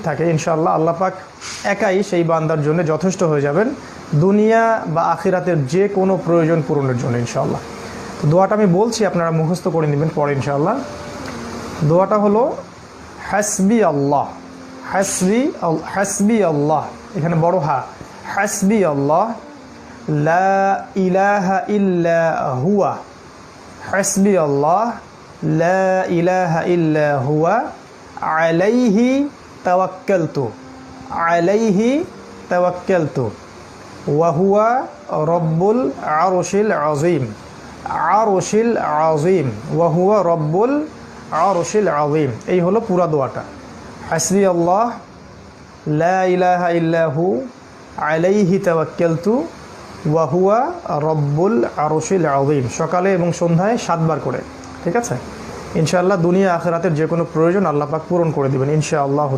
থাকে ইনশাআল্লাহ আল্লাহ পাক একাই সেই বান্দার জন্য যথেষ্ট হয়ে যাবেন দুনিয়া বা আখিরাতের যে কোনো প্রয়োজন পূরণের জন্য ইনশাআল্লাহ। তো দোয়াটা আমি বলছি, আপনারা মুখস্থ করে নেবেন পরে ইনশাআল্লাহ। দোয়াটা হলো হাসবি আল্লাহ, হাসবি আল্লাহ, এখানে বড় হা, হাসবি আল্লাহ লা ইলাহা ইল্লা হুয়া, হাসবি আল্লাহ লা ইলাহা ইল্লা হুয়া আলাইহি তাওয়াক্কালতু, আলাইহি তাওয়াক্কালতু ওয়া হুয়া রব্বুল আরশিল আযীম, আরশিল আযীম ওয়া হুয়া রব্বুল আরশিল আযীম। এই হলো পুরা দোয়াটা, হাসবি আল্লাহ লা ইলাহা ইল্লা হু আলাইহি তাওয়াক্কালতু ওয়া হুয়া রব্বুল আরশিল আযীম। সকালে এবং সন্ধ্যায় 7 বার করে, ঠিক আছে? ইনশাআল্লাহ দুনিয়া আখিরাতের যে কোনো প্রয়োজন আল্লাহ পাক পূরণ করে দিবেন ইনশাআল্লাহ।